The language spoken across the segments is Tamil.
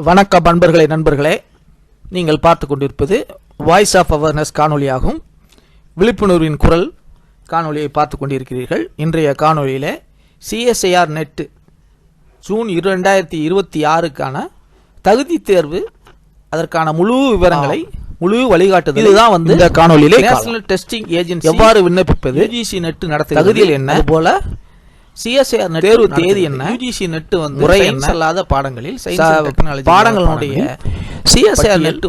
வணக்கம் அன்பர்களே, நண்பர்களே. நீங்கள் பார்த்து கொண்டிருப்பது வாய்ஸ் ஆஃப் அவேர்னஸ் காணொலியாகும். விழிப்புணர்வின் குரல் காணொலியை பார்த்து கொண்டிருக்கிறீர்கள். இன்றைய காணொலியில் சிஎஸ்ஐஆர் நெட் ஜூன் 2026க்கான தகுதி தேர்வு, அதற்கான முழு விவரங்களை, முழு வழிகாட்டுதல் இதுதான் இந்த காணொலியிலே நேஷனல் டெஸ்டிங் ஏஜென்சி எவ்வாறு விண்ணப்பிப்பது, யுஜிசி நெட் நடத்த தகுதியில் என்ன, போல சிஎஸ்ஐஆர் தேர்வு தேதி என்ன, யுஜிசி நெட் முறை என்ன, அல்லாத பாடங்களில் பாடங்களுடைய CSIR NET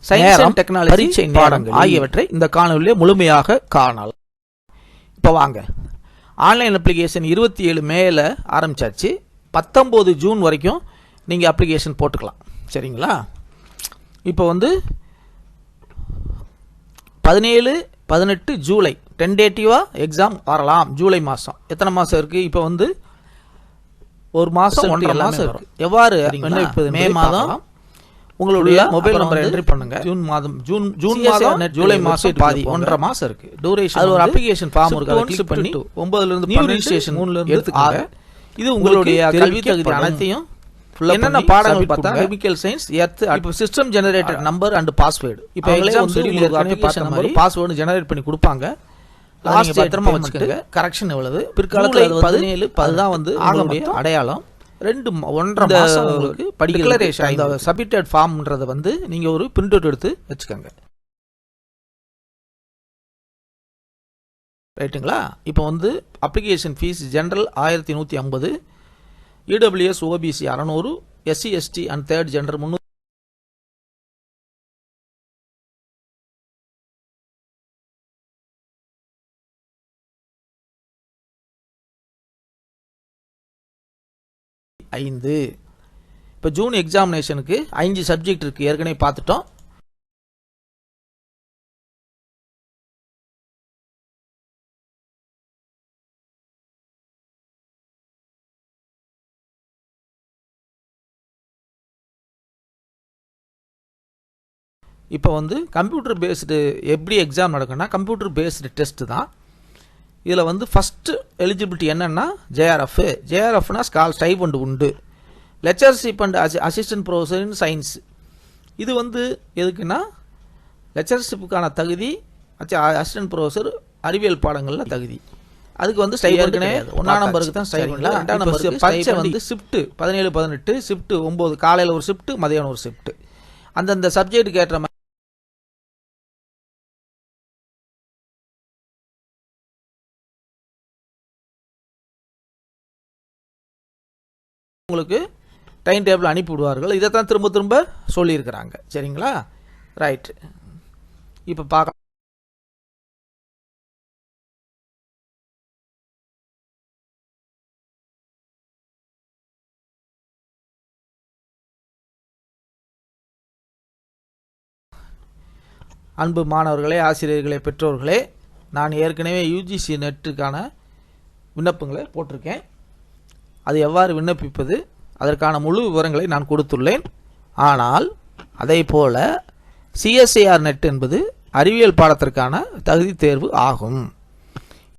science and technology பரீட்சை பாடங்கள் ஆகியவற்றை இந்த காணொலியில் முழுமையாக காணலாம். இப்போ வாங்க, ஆன்லைன் அப்ளிகேஷன் 27 மேல ஆரம்பிச்சாச்சு. 19 ஜூன் வரைக்கும் நீங்கள் அப்ளிகேஷன் போட்டுக்கலாம். சரிங்களா? இப்போ 17, 18 ஜூலை டென்டேட்டிவாக எக்ஸாம் வரலாம். ஜூலை மாதம் எத்தனை மாதம் இருக்குது? இப்போ ஒரு மாதம் 1.5 மாதம் இருக்குது. எவ்வாறு விண்ணப்பிப்பது? மே மாதம் உங்களுடைய மொபைல் நம்பரை என்ட்ரி பண்ணுங்க. ஜூன் மாதம் ஜூலை மாதம் பாதி 1.5 மாதம் இருக்குது. டூரேஷன் அது ஒரு அப்ளிகேஷன் ஃபார்ம் இருக்குது. அதை கிளிக் பண்ணி 9லேருந்து 12 3லேருந்து எடுத்துக்காங்க. இது உங்களுடைய கல்வி தகுதி அனைத்தையும் என்னென்ன பாடங்கள் பார்த்தா கெமிக்கல் சயின்ஸ், எர்த், இப்போ system generated number and password. இப்போ அப்ளிகேஷன் நம்பர் பாஸ்வேர்டு ஜெனரேட் பண்ணி கொடுப்பாங்க. லாஸ்ட் பத்திரமா வச்சுக்கோங்க. கரெக்ஷன் எவ்வளவு பிற்காலத்தில் 17 அதுதான் ஆகக்கூடிய அடையாளம். 1.5 மாதம் உங்களுக்கு டிக்ளரேஷன், இந்த சப்மிட்டட் ஃபார்ம்ன்றதை நீங்க ஒரு பிரிண்ட் அவுட் எடுத்து வச்சுக்கோங்க. ரைட்டுங்களா? இப்போ application fee general 1150, EWS OBC 600, SC ST and third gender 300. இப்போ ஜூன் எக்ஸாமினேஷனுக்கு 5 சப்ஜெக்ட் இருக்கு, ஏற்கனவே பார்த்துட்டோம். இப்போ கம்ப்யூட்டர் பேஸ்டு எப்படி எக்ஸாம் நடக்குன்னா, கம்ப்யூட்டர் பேஸ்டு டெஸ்ட் தான். இதில் ஃபஸ்ட்டு எலிஜிபிலிட்டி என்னென்னா ஜேஆர்எஃப்னா ஸ்டைபண்ட் உண்டு. Lectureship and assistant professor in science, இது எதுக்குன்னா லெக்சர்ஷிப்புக்கான தகுதி, அசிஸ்டன்ட் ப்ரொஃபஸர் அறிவியல் பாடங்களில் தகுதி. அதுக்கு ஸ்டைபண்ட் கிடையாது. 1ஆம் நம்பருக்கு தான் ஸ்டைபண்ட். 2ஆம் நம்பருக்கு பரீட்சை ஷிஃப்ட்டு 17, 18, ஷிஃப்ட்டு 9, காலையில் ஒரு ஷிஃப்ட்டு, மதியானம் ஒரு ஷிஃப்ட்டு. அந்தந்த சப்ஜெக்ட்டுக்கு ஏற்ற மாதிரி உங்களுக்கு டைம் டேபிள் அனுப்பி விடுவார்கள். இதைத்தான் திரும்ப திரும்ப சொல்லியிருக்கிறாங்க. சரிங்களா? ரைட். இப்போ பார்க்க அன்பு மாணவர்களே, ஆசிரியர்களே, பெற்றோர்களே, நான் ஏற்கனவே யூஜிசி நெட்டுக்கான விண்ணப்பங்களை போட்டிருக்கேன். அது எவ்வாறு விண்ணப்பிப்பது, அதற்கான முழு விவரங்களை நான் கொடுத்துள்ளேன். ஆனால் அதே போல சிஎஸ்ஐஆர் நெட் என்பது அறிவியல் பாடத்திற்கான தகுதி தேர்வு ஆகும்.